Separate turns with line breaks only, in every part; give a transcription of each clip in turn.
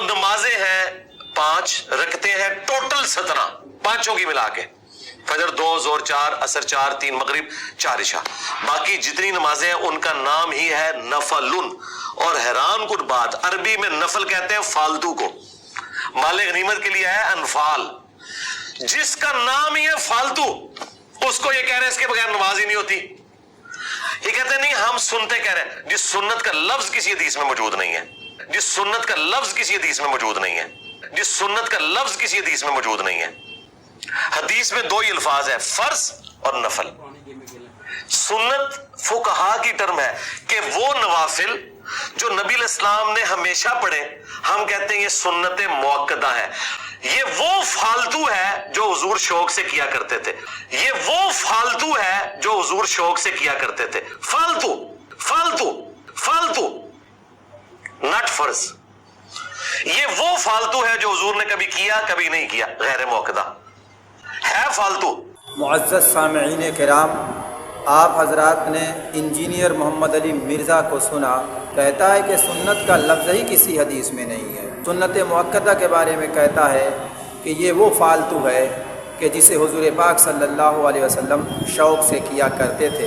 नमाजें हैं 5, रखते हैं टोटल 17, पांचों की मिला के, फजर 2, जोर 4, असर 4, 3 मगरिब 4 इशा, बाकी जितनी नमाजें हैं उनका नाम ही है नफलुन। और हैरान कुन बात, अरबी में नफल कहते हैं फालतू को, माले गनीमत के लिए है अनफाल। जिसका नाम ही है फालतू, उसको ये कह रहे हैं इसके बगैर नमाज ही नहीं होती। ये कहते नहीं, हम सुनते कह रहे हैं। जिस सुन्नत का लफ्ज किसी हदीस में मौजूद नहीं है, जिस सुन्नत का लफ्ज किसी हदीस में मौजूद नहीं है, जिस सुन्नत का लफ्ज किसी हदीस में मौजूद नहीं है। हदीस में 2 ही अल्फाज है, फर्ज और नफल। सुन्नत फुकहा की टर्म है कि वो नवाफिल जो नबी इस्लाम ने हमेशा पढ़े, हम कहते हैं ये सुन्नत मुअक्कदा है। ये वो फालतू है जो हुजूर शौक से किया करते थे, ये वो फालतू है जो हुजूर शौक से किया करते थे। फालतू फालतू फालतू, नॉट फर्ज। ये वो फालतू है जो हुजूर ने कभी किया कभी नहीं किया, गैर मुअक्कदा है फालतू।
मुअज़्ज़ज़ सामिईन किराम, आप हजरात ने इंजीनियर मोहम्मद अली मिर्ज़ा को सुना, कहता है कि सुन्नत का लफ्ज़ ही किसी हदीस में नहीं है। सुन्नत मुअक्कदा के बारे में कहता है कि ये वो फालतू है कि जिसे हुज़ूर पाक सल्लल्लाहु अलैहि वसल्लम शौक़ से किया करते थे,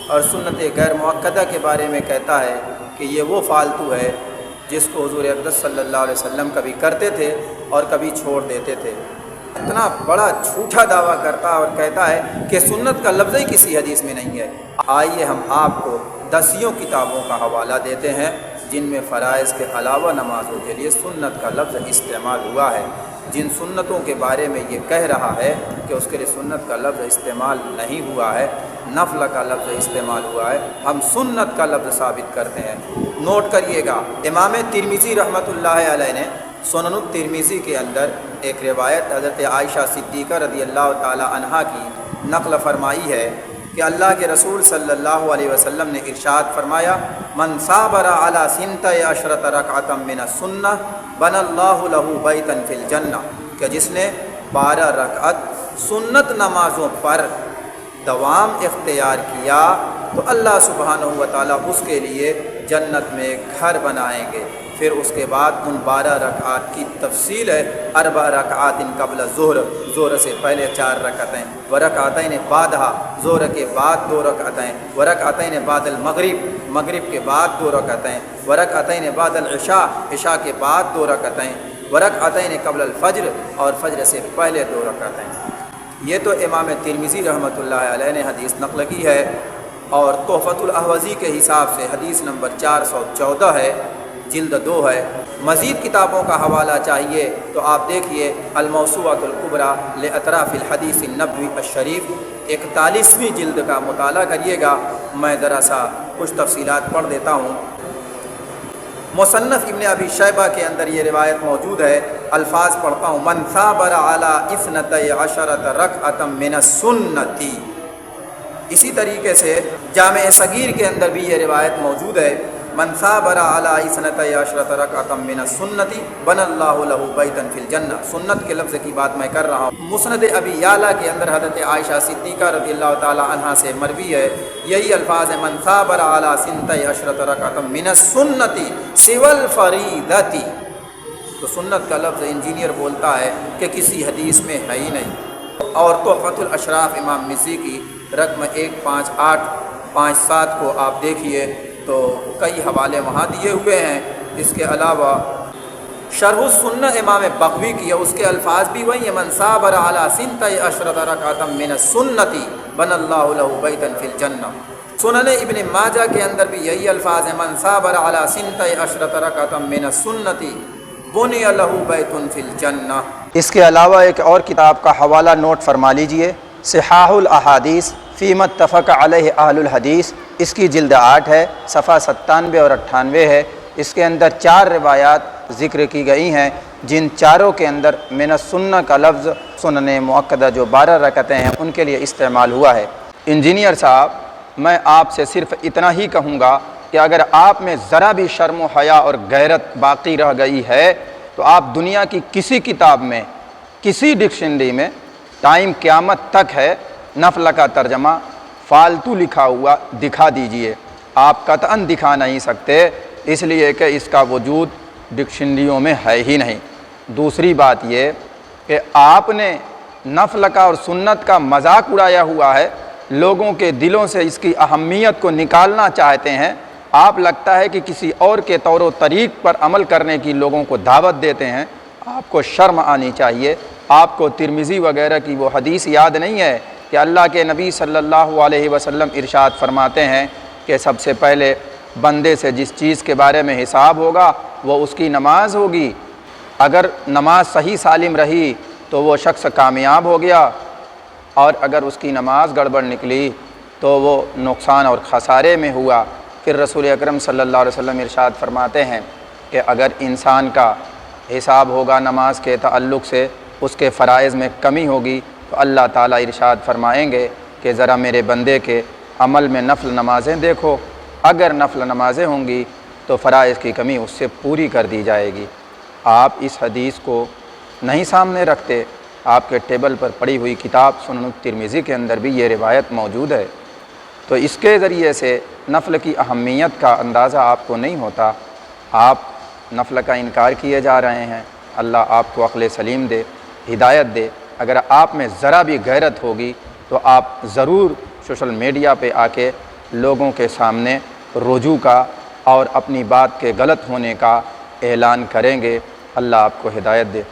और सुन्नत गैर मुअक्कदा के बारे में कहता है कि ये वो फालतू है जिसको हुज़ूर अक़दस सल्लल्लाहु अलैहि वसल्लम कभी करते थे और कभी छोड़ देते थे। इतना बड़ा झूठा दावा करता है और कहता है कि सुन्नत का लफ्ज़ ही किसी हदीस में नहीं है। आइए हम आपको 10 किताबों का हवाला देते हैं जिनमें फ़राइज़ के अलावा नमाज़ों के लिए सुन्नत का लफ्ज़ इस्तेमाल हुआ है। जिन सुन्नतों के बारे में ये कह रहा है कि उसके लिए सुन्नत का लफ्ज़ इस्तेमाल नहीं हुआ है, नफल का लफ्ज़ इस्तेमाल हुआ है, हम सुन्नत का लफ्ज़ साबित करते हैं। नोट करिएगा, इमाम तिरमिज़ी रहमतुल्लाह अलैह ने सुननुत तिरमिज़ी के अंदर एक रिवायत हज़रत आयशा सिद्दीक़ा रज़ियल्लाहु ताला अन्हा की नक़ल फरमाई है कि अल्लाह के रसूल सल्लल्लाहु अलैहि वसल्लम ने इरशाद फरमाया, मन साबरा अला सिंतय अशरत रकअतम मिन सुन्नह बनल्लाहु लहू बैतन फिल जन्नह, कि जिसने 12 रकअत सुन्नत नमाज़ों पर दवाम इख्तियार किया तो अल्लाह सुब्हानहू व तआला उसके लिए जन्नत में एक घर बनाएंगे। फिर उसके बाद उन 12 रकआत की तफसील है, 4 रकआतिन क़ब्ल ज़ुहर, ज़ुहर से पहले 4 रकअतैन, व रकअतैन बादहा, ज़ुहर के बाद 2 रकअतैन, व रकअतैन बादल मगरिब, मगरिब के बाद 2 रकअतैन, व रकअतैन बादल इशा, इशा के बाद 2 रकअतैन, व रकअतैन क़ब्ल फज्र, और फज्र से पहले 2 रकअतैन। ये तो इमाम तिरमिज़ी रहमतुल्लाह अलैह ने हदीस नक़ल की है, और तोहफ़तुल अहवज़ी के हिसाब से हदीस नंबर 414 है, जिल्द 2 है। मज़ीद किताबों का हवाला चाहिए तो आप देखिए अल-मौसूअतुल कुबरा ले अतराफ़िल हदीस नबवी अश-शरीफ 41वीं जिल्द का मुताला करिएगा। मैं ज़रा सा कुछ तफसीलात पढ़ देता हूँ। मुसन्नफ़ इब्न अबी शैबा के अंदर ये रिवायत मौजूद है, अल्फाज पढ़ता हूँ। मन साबर अला इस्नतै अशरत रकअतम मिनस सुन्नती। इसी तरीके से जामे सगीर के अंदर भी ये रिवायत मौजूद है, मन साबरा अला इस्नतै अशरत रकअतम मिनस सुन्नती बनल्लाहु लहू बैतन फिल जन्नह। सुन्नत के लफ्ज़ की बात मैं कर रहा हूँ। मुस्नद अबी याला के अंदर हज़रत आयशा सिद्दीक़ा रज़ियल्लाहु ताला अन्हा से मरवी है, यही अल्फाज है, मन साबरा अला सिंतै अशरत रकअतम मिनस सुन्नती सिवल फरीदती। तो सुन्नत का लफ्ज़ इंजीनियर बोलता है कि किसी हदीस में है ही नहीं। और तोहफ़तुल अशराफ इमाम मिज़्ज़ी की रकम 15857 को आप देखिए तो कई हवाले वहाँ दिए हुए हैं। इसके अलावा शरह सुन्नह इमाम बग़वी की है, उसके अल्फाज भी वही है, मन साबर अला सिंतै अशरत रकअतम मिनस सुन्नती बनल्लाहु लहू बैतन फिल जन्नह। सुनन इब्न माजा के अंदर भी यही अल्फाज है, मन साबर अला सिंतै अशरत रकअतम मिनस सुन्नती बुनिया लहू बैतुन फिल जन्नह। इसके अलावा एक और किताब का हवाला नोट फरमा लीजिए, सिहाहुल अहादीस फ़ी मत्तफ़क़ अलैहि अहलुल हदीस। इसकी जिल्द 8 है, सफ़ा 97 और 98 है। इसके अंदर 4 रिवायात ज़िक्र की गई हैं, जिन चारों के अंदर मिनस सुन्नह का लफ्ज़ सुनन मुअक्कदा जो 12 रकअतें हैं उनके लिए इस्तेमाल हुआ है। इंजीनियर साहब, मैं आपसे सिर्फ़ इतना ही कहूँगा कि अगर आप में ज़रा भी शर्म व हया और गैरत बाकी रह गई है तो आप दुनिया की किसी किताब में, किसी डिक्शनरी में टाइम क़यामत तक है नफल का तर्जमा फालतू लिखा हुआ दिखा दीजिए। आप कतअन दिखा नहीं सकते, इसलिए कि इसका वजूद ڈکشنریوں میں ہے ہی نہیں۔ دوسری بات یہ کہ آپ نے نفل کا اور سنت کا مذاق اڑایا ہوا ہے، لوگوں کے دلوں سے اس کی اہمیت کو نکالنا چاہتے ہیں۔ آپ لگتا ہے کہ کسی اور کے طور و طریق پر عمل کرنے کی لوگوں کو دعوت دیتے ہیں۔ آپ کو شرم آنی چاہیے۔ آپ کو ترمذی وغیرہ کی وہ حدیث یاد نہیں ہے کہ اللہ کے نبی صلی اللہ علیہ وسلم ارشاد فرماتے ہیں کہ سب سے پہلے بندے سے جس چیز کے بارے میں حساب ہوگا وہ اس کی نماز ہوگی، اگر نماز صحیح سالم رہی تو وہ شخص کامیاب ہو گیا، اور اگر اس کی نماز گڑبڑ نکلی تو وہ نقصان اور خسارے میں ہوا۔ پھر رسول اکرم صلی اللہ علیہ وسلم ارشاد فرماتے ہیں کہ اگر انسان کا حساب ہوگا نماز کے تعلق سے، اس کے فرائض میں کمی ہوگی تو اللہ تعالیٰ ارشاد فرمائیں گے کہ ذرا میرے بندے کے عمل میں نفل نمازیں دیکھو، اگر نفل نمازیں ہوں گی تو فرائض کی کمی اس سے پوری کر دی جائے گی۔ آپ اس حدیث کو نہیں سامنے رکھتے۔ آپ کے ٹیبل پر پڑی ہوئی کتاب سنن الترمذی کے اندر بھی یہ روایت موجود ہے، تو اس کے ذریعے سے نفل کی اہمیت کا اندازہ آپ کو نہیں ہوتا۔ آپ نفل کا انکار کیے جا رہے ہیں۔ اللہ آپ کو عقل سلیم دے، ہدایت دے۔ اگر آپ میں ذرا بھی غیرت ہوگی تو آپ ضرور سوشل میڈیا پہ آ کے لوگوں کے سامنے رجوع کا اور اپنی بات کے غلط ہونے کا اعلان کریں گے۔ اللہ آپ کو ہدایت دے۔